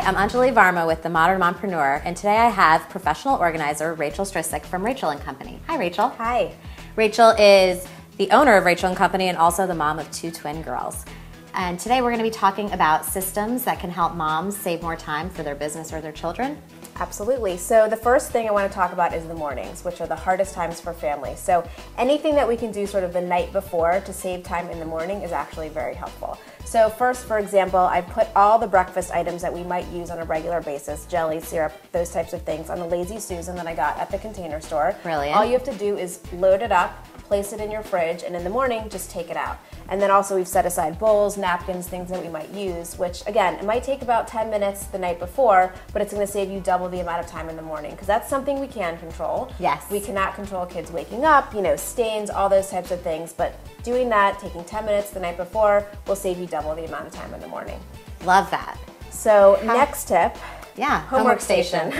Hi, I'm Anjali Varma with the Modern Mompreneur, and today I have professional organizer Rachel Strisik from Rachel & Company. Hi, Rachel. Hi. Rachel is the owner of Rachel & Company and also the mom of 2 twin girls. And today we're going to be talking about systems that can help moms save more time for their business or their children. Absolutely. So the first thing I want to talk about is the mornings, which are the hardest times for families. So anything that we can do sort of the night before to save time in the morning is actually very helpful. So first, for example, I put all the breakfast items that we might use on a regular basis, jelly, syrup, those types of things, on the Lazy Susan that I got at the Container Store. Brilliant. All you have to do is load it up, place it in your fridge, and in the morning, just take it out. And then also we've set aside bowls, napkins, things that we might use, which again, it might take about 10 minutes the night before, but it's gonna save you double the amount of time in the morning, because that's something we can control. Yes. We cannot control kids waking up, stains, all those types of things, but doing that, taking 10 minutes the night before, will save you double the amount of time in the morning. Love that. So next tip. Yeah, Homework station.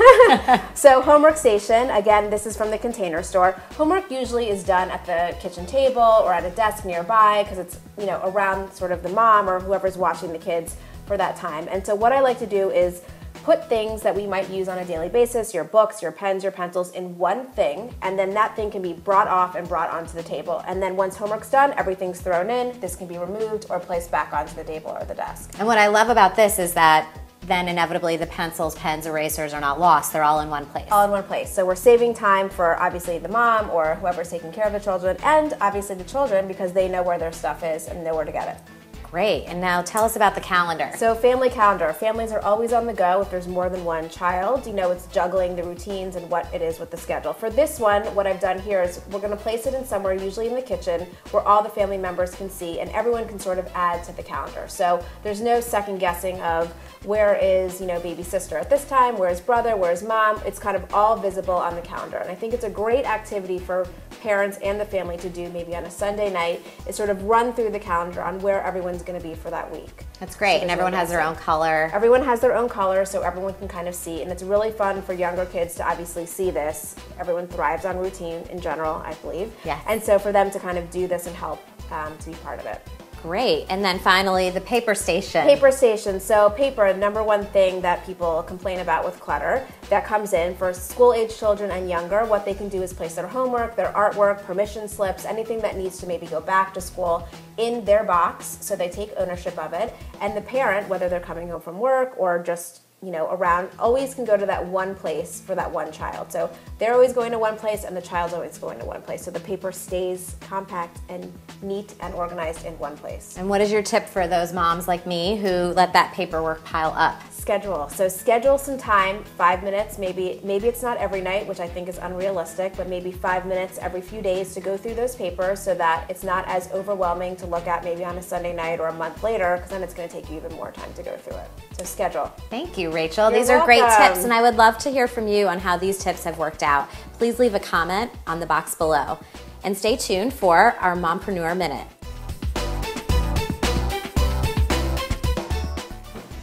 So homework station, again, this is from the Container Store. Homework usually is done at the kitchen table or at a desk nearby because it's around sort of the mom or whoever's watching the kids for that time. And so what I like to do is put things that we might use on a daily basis, your books, your pens, your pencils, in one thing, and then that thing can be brought off and brought onto the table. And then once homework's done, everything's thrown in, this can be removed or placed back onto the table or the desk. And what I love about this is that then inevitably the pencils, pens, erasers are not lost. They're all in one place. All in one place. So we're saving time for obviously the mom or whoever's taking care of the children, and obviously the children because they know where their stuff is and know where to get it. Great. And now tell us about the calendar. So family calendar. Families are always on the go if there's more than one child. It's juggling the routines and what it is with the schedule. For this one, what I've done here is we're going to place it in somewhere, usually in the kitchen, where all the family members can see and everyone can sort of add to the calendar. So there's no second guessing of where is, baby sister at this time, where's brother, where's mom. It's kind of all visible on the calendar. And I think it's a great activity for parents and the family to do maybe on a Sunday night, is sort of run through the calendar on where everyone's going to be for that week. That's great. So and everyone has their own color. Everyone has their own color, so everyone can kind of see. And it's really fun for younger kids to obviously see this. Everyone thrives on routine in general, I believe. Yes. And so for them to kind of do this and help to be part of it. Great. And then finally, the paper station. Paper station. So paper, the number one thing that people complain about with clutter that comes in for school-age children and younger. What they can do is place their homework, their artwork, permission slips, anything that needs to maybe go back to school in their box so they take ownership of it. And the parent, whether they're coming home from work or just around, always can go to that one place for that one child. So they're always going to one place and the child's always going to one place. So the paper stays compact and neat and organized in one place. And what is your tip for those moms like me who let that paperwork pile up? Schedule. So schedule some time, 5 minutes, maybe it's not every night, which I think is unrealistic, but maybe 5 minutes every few days to go through those papers so that it's not as overwhelming to look at maybe on a Sunday night or a month later, because then it's going to take you even more time to go through it. So schedule. Thank you, Rachel. You're These are great welcome. tips, and I would love to hear from you on how these tips have worked out. Please leave a comment on the box below. And stay tuned for our Mompreneur Minute.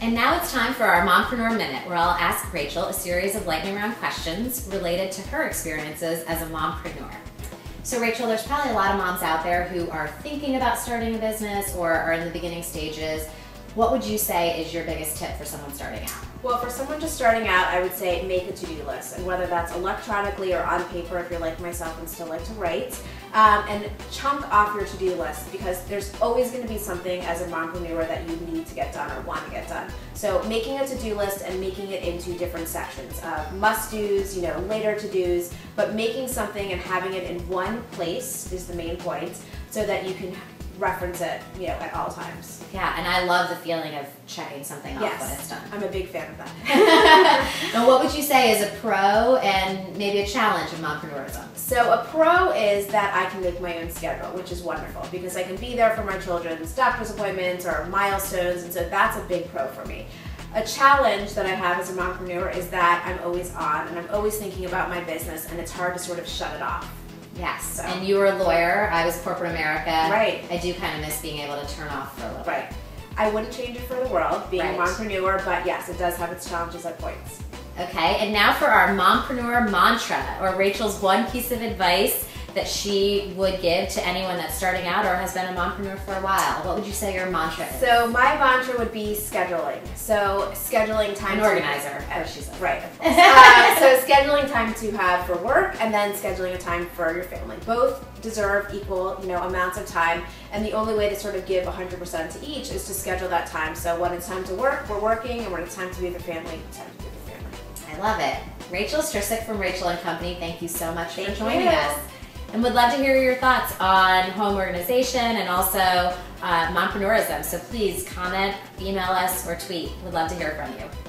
And now it's time for our Mompreneur Minute, where I'll ask Rachel a series of lightning round questions related to her experiences as a mompreneur. So Rachel, there's probably a lot of moms out there who are thinking about starting a business or are in the beginning stages. What would you say is your biggest tip for someone starting out? Well, for someone just starting out, I would say make a to-do list, and whether that's electronically or on paper if you're like myself and still like to write, and chunk off your to-do list, because there's always going to be something as a mompreneur that you need to get done or want to get done. So making a to-do list and making it into different sections of must-dos, later to-dos, but making something and having it in one place is the main point so that you can reference it, at all times. Yeah, and I love the feeling of checking something off Yes, when it's done. I'm a big fan of that. And what would you say is a pro and maybe a challenge of mompreneurism? So a pro is that I can make my own schedule, which is wonderful because I can be there for my children's doctor's appointments or milestones, and so that's a big pro for me. A challenge that I have as a mompreneur is that I'm always on and I'm always thinking about my business, and it's hard to sort of shut it off. Yes, So. and you were a lawyer, I was corporate America. Right. I do kind of miss being able to turn off for a little bit. Right. I wouldn't change it for the world, being Right. a mompreneur, but yes, it does have its challenges at points. Okay, and now for our mompreneur mantra, or Rachel's one piece of advice that she would give to anyone that's starting out or has been a mompreneur for a while? What would you say your mantra is? So my mantra would be scheduling. So scheduling time. An organizer, she said. Right. So scheduling time to have for work, and then scheduling a time for your family. Both deserve equal, amounts of time, and the only way to sort of give 100% to each is to schedule that time. So when it's time to work, we're working, and when it's time to be with the family, it's time to be with the family. I love it. Rachel Strisik from Rachel & Company, thank you so much for joining us. And would love to hear your thoughts on home organization and also mompreneurism. So please comment, email us, or tweet. We'd love to hear from you.